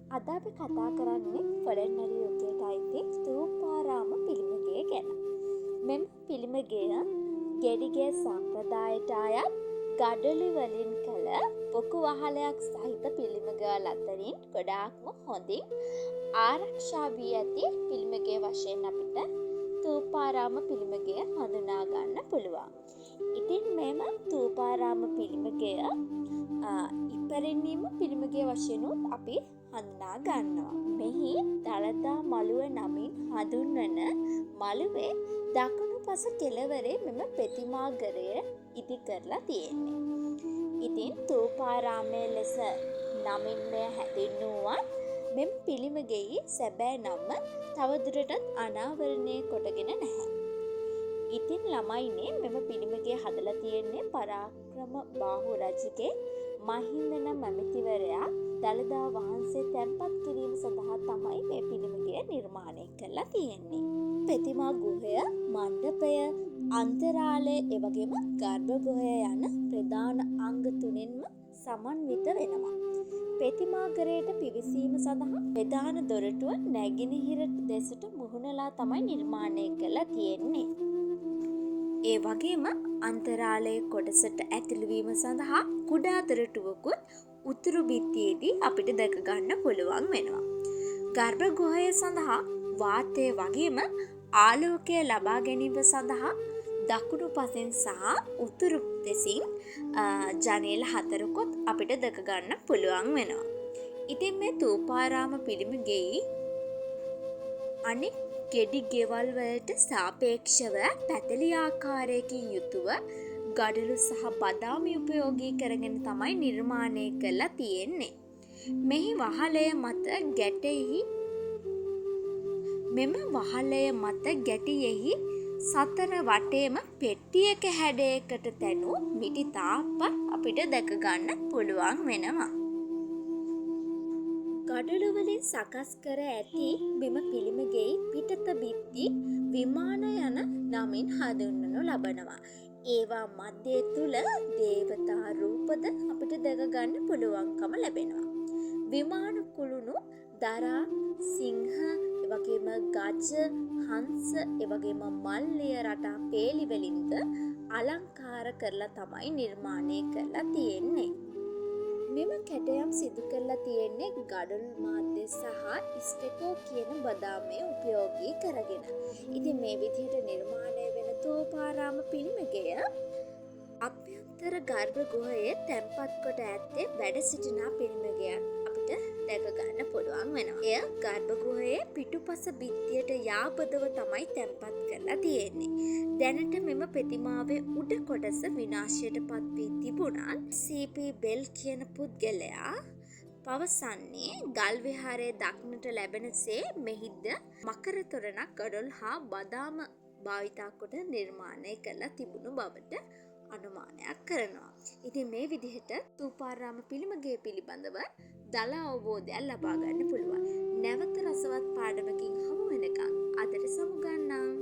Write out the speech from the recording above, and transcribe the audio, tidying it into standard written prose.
අද අපි කතා කරන්නේ පොළොන්නරු යුගයට අයිති ථූපාරාම පිළිමය ගැන. මෙම පිළිමය ගෙඩිගේ සම්ප්‍රදායට අයත් ගඩොළු වලින් කළ පොකු වහලයක් සහිත පිළිමයල් අතරින් ගොඩාක්ම හොඳින් ආරක්ෂා වී ඇති පිළිමය වශයෙන් අපිට ථූපාරාම පිළිමය හඳුනා ගන්න පුළුවන්. ඉතින් මෙම ථූපාරාම පිළිමය ඉපැරණීම පිළිමය වශයෙන් අපි හඳුනා ගන්නවා. මෙහි දළදා මළුව නමින් හඳුන්වන මළුවේ දකුණු පස කෙළවරේ මෙම ප්‍රතිමාගරය ඉදි කරලා තියෙන්නේ. ඉතින් ථූපාරාමය ලෙස නමින් මෙය හැඳින්වුවත් මෙම පිළිමයෙහි සැබෑ නම තවදුරටත් අනාවරණය කොටගෙන නැහැ. ඉතින් ළමයිනේ මෙම පිළිමය හදලා තියෙන්නේ පරාක්‍රම බාහු රජුගේ මහින්ද නම් ඇමතිවරයා දළදා වහන්සේ තැන්පත් කිරීම සඳහා තමයි මේ පිළිමය නිර්මාණය කරලා තියෙන්නේ. ප්‍රතිමා ගෘහය, මණ්ඩපය, අන්තරාලය එවැගේම ගර්භගෘහය යන ප්‍රධාන අංග තුනෙන්ම සමන්විත වෙනවා. ප්‍රතිමාගරයට පිවිසීම සඳහා ප්‍රධාන දොරටුව නැගෙනහිර දෙසට මුහුණලා තමයි නිර්මාණය කරලා තියෙන්නේ. ඒ වගේම අන්තරාලයේ කොටසට ඇතුළු වීම සඳහා කුඩා දොරටුවකුත් උතුරු බිත්තියේදී අපිට දැක ගන්න පුළුවන් වෙනවා. ගර්භගෘහය සඳහා වාතය වගේම ආලෝකය ලබා ගැනීම සඳහා දකුණු පසෙන් සහ උතුරු දෙසින් ජනේල 4කොත් අපිට දැක ගන්න පුළුවන් වෙනවා. ඉතින් මේ ථූපාරාම පිළිමයෙහි අනෙක් ගෙඩි ගෙවල් වලට සාපේක්ෂව පැතලි ආකාරයකින් යුතුව ගඩොළු සහ බදාමි උපයෝගී කරගෙන තමයි නිර්මාණය කරලා තියෙන්නේ. මෙහි වහලය මත ගැටියෙහි සතර වටේම පෙට්ටියක හැඩයකට තැනු මිටි තාප්ප අපිට දැක ගන්න පුළුවන් වෙනවා. ගඩොළු වලින් සකස් කර ඇති බිම පිළිමයෙහි පිටත බිත්ති විමාන යන නමින් හඳුන්වනු ලබනවා. ඒවා මැදේ තුල දේවතා රූපද අපිට දැක ගන්න පුළුවන්කම ලැබෙනවා. විමාන කුළුණු දරා, සිංහ, එවැගේම ගජ, හංස, එවැගේම මල්ලිය රටා පේලි වලින්ද අලංකාර කරලා තමයි නිර්මාණය කරලා තියෙන්නේ. මෙම කැටයම් සිදු කරලා තියෙන්නේ ගඩොළු මාධ්‍ය සහ ස්ටෙකෝ කියන බදාමය උපයෝගී කරගෙන. ඉතින් මේ විදිහට නිර්මාණය වෙන ථූපාරාම පිළිමය අභ්‍යන්තර ගර්භගෘහයේ තැන්පත් කොට ඇත්තේ වැඩ සිටින පිළිමයක් අපිට දැක ගන්න පුළුවන් වෙනවා. එය ගර්භගෘහයේ පිටුපස බිත්තියට යාබදව තමයි තැන්පත් කරලා තියෙන්නේ. දැනට මෙම ප්‍රතිමාවේ උඩ කොටස විනාශයට පත් වී තිබුණත් සී.පී. බෙල් කියන පුද්ගලයා පවසන්නේ ගල් විහාරයේ දක්නට ලැබෙනසේ මෙහිද මකර තොරණක් ගඩොල් හා බදාම භාවිතා කොට නිර්මාණය කරලා තිබුණු බවට අනුමානයක් කරනවා. ඉතින් මේ විදිහට ථූපාරාම පිළිමය පිළිබඳව දල අවබෝධයක් ලබා ගන්න පුළුවන්. නැවත රසවත් පාඩමකින් හමු වෙනකන් අදට සමුගන්නම්.